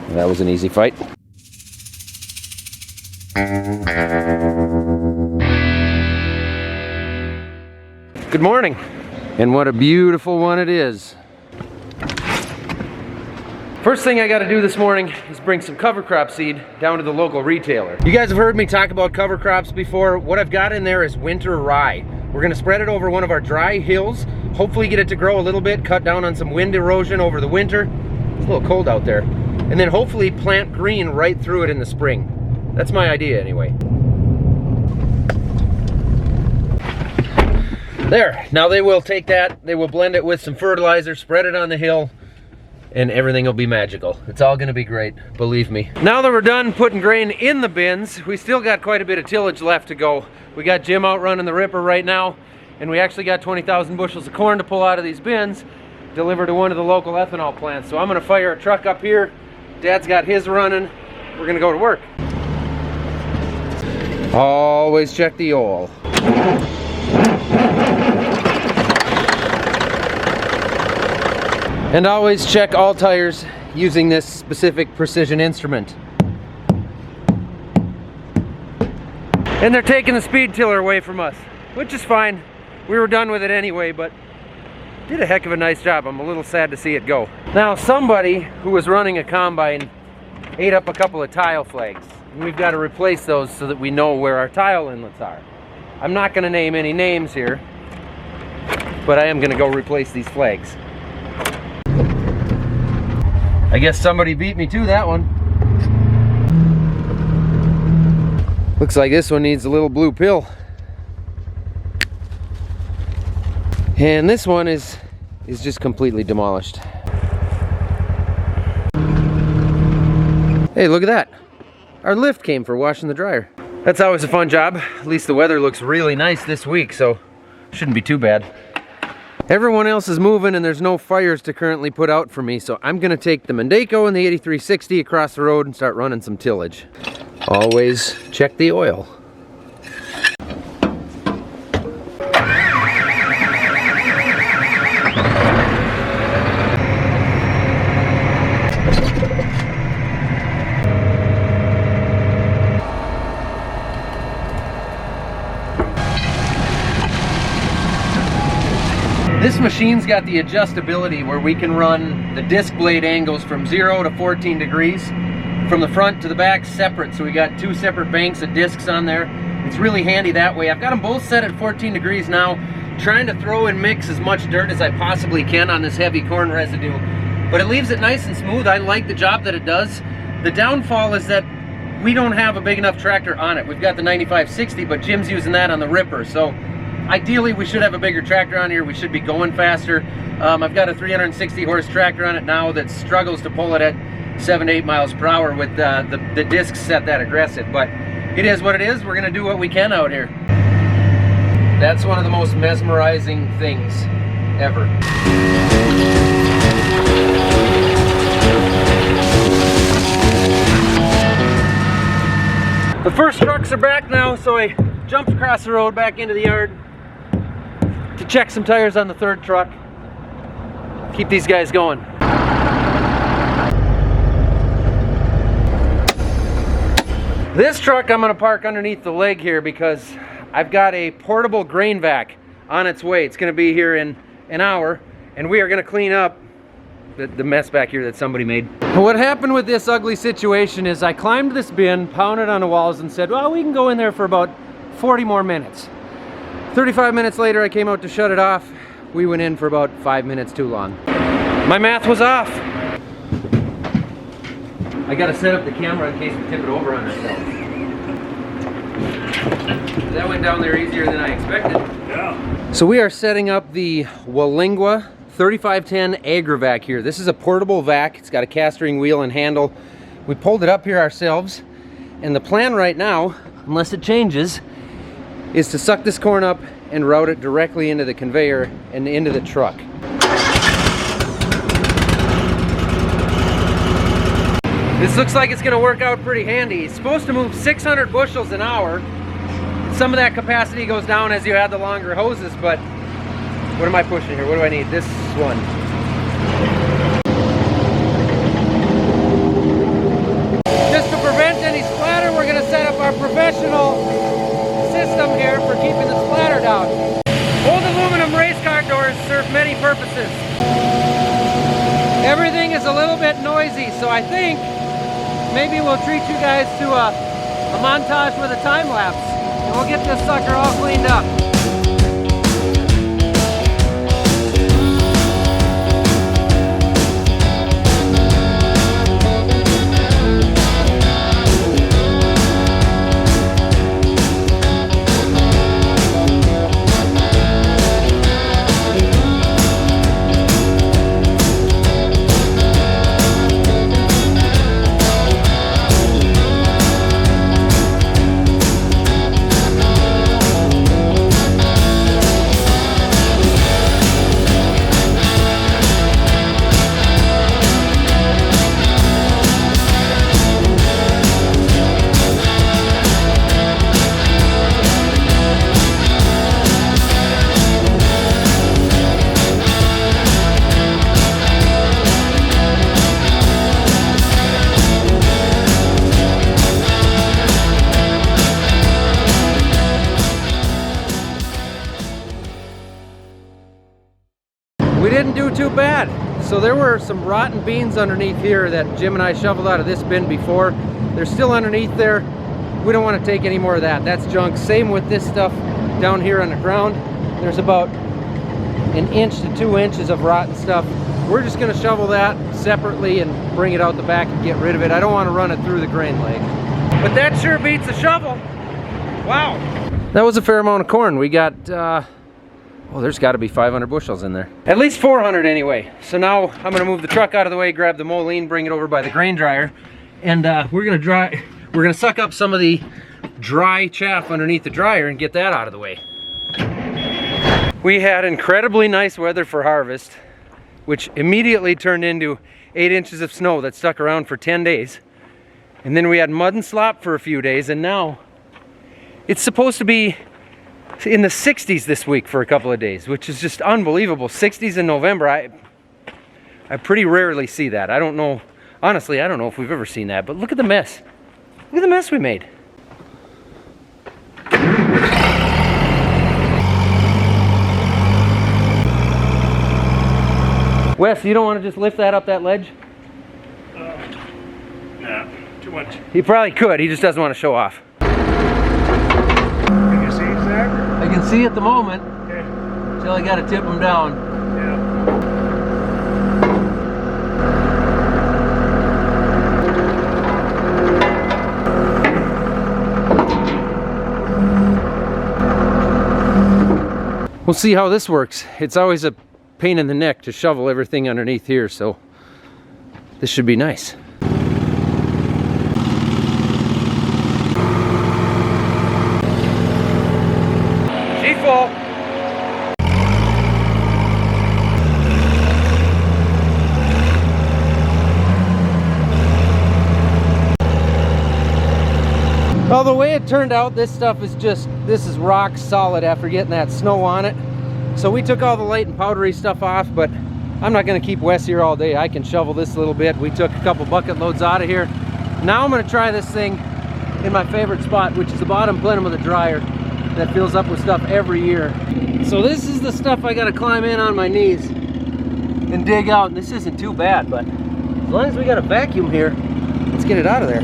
That was an easy fight. Good morning, and what a beautiful one it is. First thing I gotta do this morning is bring some cover crop seed down to the local retailer. You guys have heard me talk about cover crops before. What I've got in there is winter rye. We're gonna spread it over one of our dry hills, hopefully get it to grow a little bit, cut down on some wind erosion over the winter. It's a little cold out there. And then hopefully plant green right through it in the spring. That's my idea anyway. There, now they will take that, they will blend it with some fertilizer, spread it on the hill, and everything will be magical. It's all gonna be great, believe me. Now that we're done putting grain in the bins, we still got quite a bit of tillage left to go. We got Jim out running the ripper right now, and we actually got 20,000 bushels of corn to pull out of these bins, deliver to one of the local ethanol plants. So I'm gonna fire a truck up here. Dad's got his running. We're gonna go to work. Always check the oil. And always check all tires using this specific precision instrument. And they're taking the speed tiller away from us, which is fine. We were done with it anyway, but did a heck of a nice job. I'm a little sad to see it go. Now, somebody who was running a combine ate up a couple of tile flags, and we've got to replace those so that we know where our tile inlets are. I'm not going to name any names here, but I am going to go replace these flags. I guess somebody beat me to that one. Looks like this one needs a little blue pill. And this one is just completely demolished. Hey, look at that. Our lift came for washing the dryer. That's always a fun job. At least the weather looks really nice this week, so shouldn't be too bad. Everyone else is moving and there's no fires to currently put out for me, so I'm gonna take the Mendeco and the 8360 across the road and start running some tillage. Always check the oil. This machine's got the adjustability where we can run the disc blade angles from 0 to 14 degrees, from the front to the back separate, so we got two separate banks of discs on there. It's really handy that way. I've got them both set at 14 degrees now, trying to throw and mix as much dirt as I possibly can on this heavy corn residue, but it leaves it nice and smooth. I like the job that it does. The downfall is that we don't have a big enough tractor on it. We've got the 9560, but Jim's using that on the ripper, so ideally we should have a bigger tractor on here. We should be going faster. I've got a 360 horse tractor on it now that struggles to pull it at 7 to 8 miles per hour with the discs set that aggressive, but it is what it is. We're gonna do what we can out here. That's one of the most mesmerizing things ever. The first trucks are back now, so I jumped across the road back into the yard to check some tires on the third truck. Keep these guys going. This truck I'm gonna park underneath the leg here because I've got a portable grain vac on its way. It's gonna be here in an hour, and we are gonna clean up the mess back here that somebody made. What happened with this ugly situation is I climbed this bin, pounded on the walls, and said, well, we can go in there for about 40 more minutes. 35 minutes later, I came out to shut it off. We went in for about 5 minutes too long. My math was off. I gotta set up the camera in case we tip it over on ourselves. That went down there easier than I expected. Yeah. So we are setting up the Walinga 3510 AgriVac here. This is a portable vac. It's got a castering wheel and handle. We pulled it up here ourselves, and the plan right now, unless it changes, is to suck this corn up and route it directly into the conveyor and into the truck. This looks like it's gonna work out pretty handy. It's supposed to move 600 bushels an hour. Some of that capacity goes down as you add the longer hoses, but What am I pushing here? What do I need? This one. Just to prevent any splatter, we're going to set up our professional system here for keeping the splatter down. Old aluminum race car doors serve many purposes. Everything is a little bit noisy, so I think maybe we'll treat you guys to a montage with a time lapse, and we'll get this sucker all cleaned up. We didn't do too bad. So there were some rotten beans underneath here that Jim and I shoveled out of this bin before. They're still underneath there. We don't want to take any more of that. That's junk. Same with this stuff down here on the ground. There's about 1 inch to 2 inches of rotten stuff. We're just going to shovel that separately and bring it out the back and get rid of it. I don't want to run it through the grain leg. But that sure beats a shovel. Wow. That was a fair amount of corn. We got well, there's got to be 500 bushels in there. At least 400 anyway. So now I'm going to move the truck out of the way, grab the moline, bring it over by the grain dryer, and we're going to suck up some of the dry chaff underneath the dryer and get that out of the way. We had incredibly nice weather for harvest, which immediately turned into 8 inches of snow that stuck around for 10 days. And then we had mud and slop for a few days, and now it's supposed to be in the 60s this week for a couple of days, which is just unbelievable. 60s in November. I pretty rarely see that. I don't know, honestly, I don't know if we've ever seen that, but look at the mess. Look at the mess we made. Wes, you don't want to just lift that up that ledge? Nah, too much. He probably could, he just doesn't want to show off. I can see at the moment, okay, until I got to tip them down. Yeah. We'll see how this works. It's always a pain in the neck to shovel everything underneath here, so this should be nice. Full. Well, the way it turned out, this stuff is just, this is rock solid after getting that snow on it. So we took all the light and powdery stuff off, but I'm not going to keep Wes here all day. I can shovel this a little bit. We took a couple bucket loads out of here. Now I'm going to try this thing in my favorite spot, which is the bottom plenum of the dryer that fills up with stuff every year. So this is the stuff I gotta climb in on my knees and dig out. And this isn't too bad, but as long as we got a vacuum here, let's get it out of there.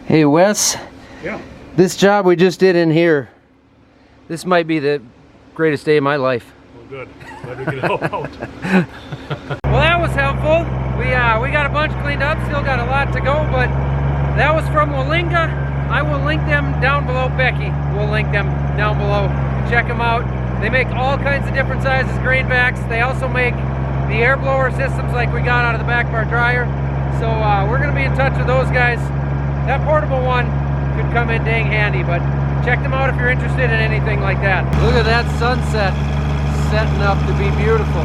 Hey Wes, yeah. This job we just did in here, this might be the greatest day of my life. Well, good. Glad we could help out. Well, that was helpful. We got a bunch cleaned up. Still got a lot to go, but that was from Walinga. I will link them down below. Becky will link them down below. Check them out. They make all kinds of different sizes grain backs. They also make the air blower systems like we got out of the back of our dryer. So we're going to be in touch with those guys. That portable one could come in dang handy, but check them out if you're interested in anything like that. Look at that sunset. setting up to be beautiful.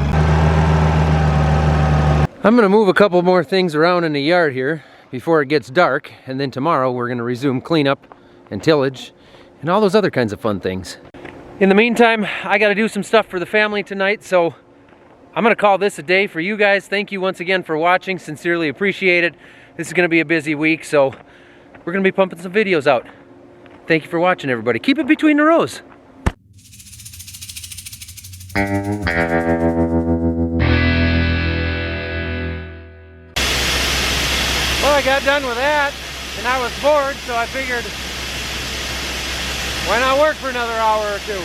I'm gonna move a couple more things around in the yard here before it gets dark, and then tomorrow we're gonna resume cleanup and tillage and all those other kinds of fun things. In the meantime, I gotta do some stuff for the family tonight, so I'm gonna call this a day for you guys. Thank you once again for watching, sincerely appreciate it. This is gonna be a busy week, so we're gonna be pumping some videos out. Thank you for watching, everybody. Keep it between the rows. Well, I got done with that, and I was bored, so I figured, why not work for another hour or two?